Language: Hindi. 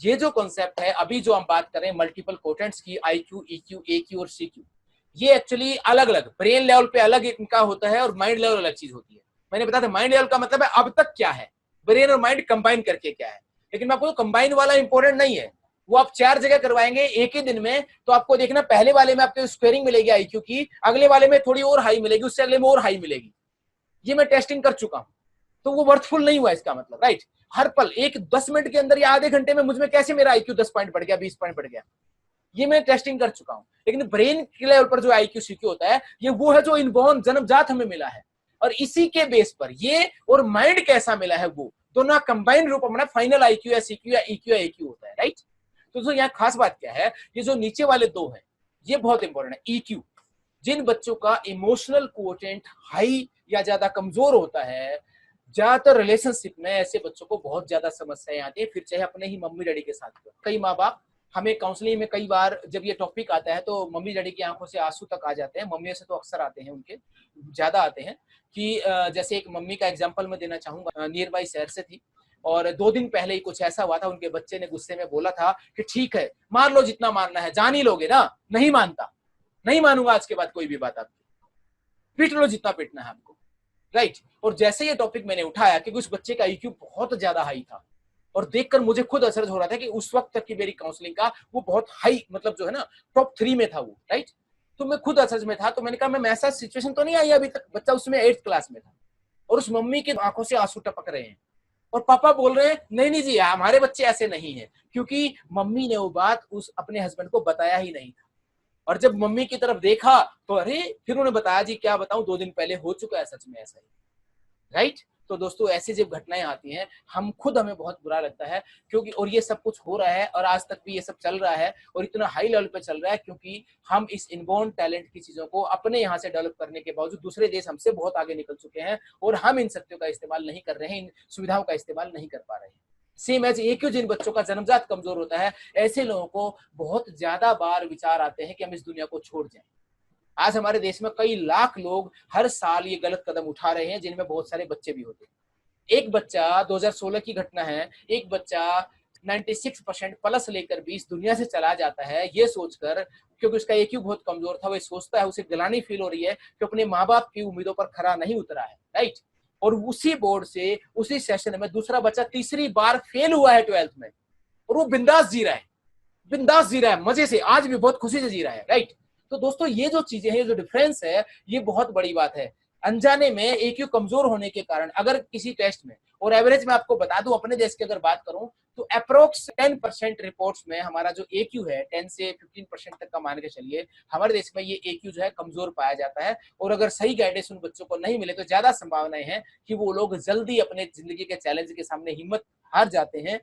ये जो कॉन्सेप्ट है अभी जो हम बात कर रहे हैं मल्टीपल क्वोटेंट्स की, IQ, EQ, AQ और CQ, ये एक्चुअली अलग अलग ब्रेन लेवल पे अलग इनका होता है और माइंड लेवल अलग चीज होती है। मैंने बताया था माइंड लेवल का मतलब है अब तक क्या है, ब्रेन और माइंड कंबाइन करके क्या है। लेकिन मैं आपको कंबाइन वाला इंपॉर्टेंट नहीं है, वो आप 4 जगह करवाएंगे एक ही दिन में, तो आपको देखना पहले वाले में आपको स्क्वेयरिंग मिलेगी IQ की, अगले वाले में थोड़ी और हाई मिलेगी, उससे अगले में और हाई मिलेगी। ये मैं टेस्टिंग कर चुका हूं, तो वो वर्थफुल नहीं हुआ इसका मतलब, राइट। हर पल एक 10 मिनट के अंदर या आधे घंटे में मुझमें कैसे मेरा IQ 10 पॉइंट बढ़ गया, 20 पॉइंट बढ़ गया, ये मैं टेस्टिंग कर चुका हूं। लेकिन ब्रेन के लेवल पर जो IQ CQ होता है, ये वो है जो इनबॉर्न जन्मजात हमें मिला है, और इसी के बेस पर ये और माइंड कैसा मिला है वो दोनों कंबाइंड रूप में फाइनल IQ या CQ या EQ या AQ होता है, राइट। तो दोस्तों यहाँ खास बात क्या है, ये जो नीचे वाले दो हैं ये बहुत इंपॉर्टेंट है। EQ, जिन बच्चों का इमोशनल क्वोटेंट हाई या ज्यादा कमजोर होता है, ज्यादातर रिलेशनशिप में ऐसे बच्चों को बहुत ज्यादा समस्याएं आती है, फिर चाहे अपने ही मम्मी डैडी के साथ। कई माँ बाप हमें काउंसलिंग में कई बार जब ये टॉपिक आता है तो मम्मी डैडी की आंखों से आंसू तक आ जाते हैं। मम्मियों से तो अक्सर आते हैं, उनके ज्यादा आते हैं कि जैसे एक मम्मी का एग्जांपल मैं देना चाहूंगा, नियर बाई शहर से थी, और 2 दिन पहले ही कुछ ऐसा हुआ था, उनके बच्चे ने गुस्से में बोला था कि ठीक है मार लो जितना मारना है, जान ही लोगे ना, नहीं मानता, नहीं मानूंगा आज के बाद कोई भी बात आपकी, पीट लो जितना पीटना है आपको, राइट। और जैसे ये टॉपिक मैंने उठाया क्योंकि उस बच्चे का IQ बहुत ज्यादा हाई था, और देखकर मुझे खुद असर हो रहा था कि उस वक्त तक की मेरी काउंसलिंग का वो बहुत हाई, मतलब जो है ना टॉप 3 में था वो, राइट। तो मैं खुद असर में था, तो मैंने कहा मैं ऐसा सिचुएशन तो नहीं आई अभी तक। बच्चा उसमें 8th क्लास में था और उस मम्मी की आंखों से आंसू टपक रहे हैं, और पापा बोल रहे हैं नहीं नहीं जी हमारे बच्चे ऐसे नहीं है, क्योंकि मम्मी ने वो बात उस अपने हस्बैंड को बताया ही नहीं था। और जब मम्मी की तरफ देखा तो अरे, फिर उन्हें बताया जी क्या बताऊं, 2 दिन पहले हो चुका है सच में ऐसा ही, राइट। तो दोस्तों ऐसी जब घटनाएं आती हैं हम खुद, हमें बहुत बुरा लगता है, क्योंकि और ये सब कुछ हो रहा है और आज तक भी ये सब चल रहा है और इतना हाई लेवल पे चल रहा है, क्योंकि हम इस इनबॉर्न टैलेंट की चीजों को अपने यहाँ से डेवलप करने के बावजूद दूसरे देश हमसे बहुत आगे निकल चुके हैं और हम इन शक्तियों का इस्तेमाल नहीं कर रहे हैं, इन सुविधाओं का इस्तेमाल नहीं कर पा रहे हैं। सेम एज AQ, जिन बच्चों का जन्मजात कमजोर होता है, ऐसे लोगों को बहुत ज्यादा बार विचार आते हैं कि हम इस दुनिया को छोड़ जाएं। आज हमारे देश में कई लाख लोग हर साल ये गलत कदम उठा रहे हैं, जिनमें बहुत सारे बच्चे भी होते हैं। एक बच्चा 2016 की घटना है, एक बच्चा 96% प्लस लेकर भी इस दुनिया से चला जाता है ये सोचकर, क्योंकि उसका IQ बहुत कमजोर था, वो सोचता है, उसे गिलानी फील हो रही है कि अपने माँ बाप की उम्मीदों पर खरा नहीं उतरा है, राइट। और उसी बोर्ड से उसी सेशन में दूसरा बच्चा तीसरी बार फेल हुआ है 12th में, और वो बिंदास जी रहा है, बिंदास जी रहा है, मजे से, आज भी बहुत खुशी से जी रहा है, राइट। तो दोस्तों ये जो चीजें हैं, ये जो डिफरेंस है, ये बहुत बड़ी बात है। अनजाने में AQ कमजोर होने के कारण अगर किसी टेस्ट में, और एवरेज में आपको बता दूं अपने देश की अगर बात करूं तो अप्रोक्स 10% रिपोर्ट्स में हमारा जो AQ है 10 से 15% तक का मान के चलिए, हमारे देश में ये AQ जो है कमजोर पाया जाता है। और अगर सही गाइडेंस उन बच्चों को नहीं मिले तो ज्यादा संभावनाएं हैं कि वो लोग जल्दी अपने जिंदगी के चैलेंज के सामने हिम्मत हार जाते हैं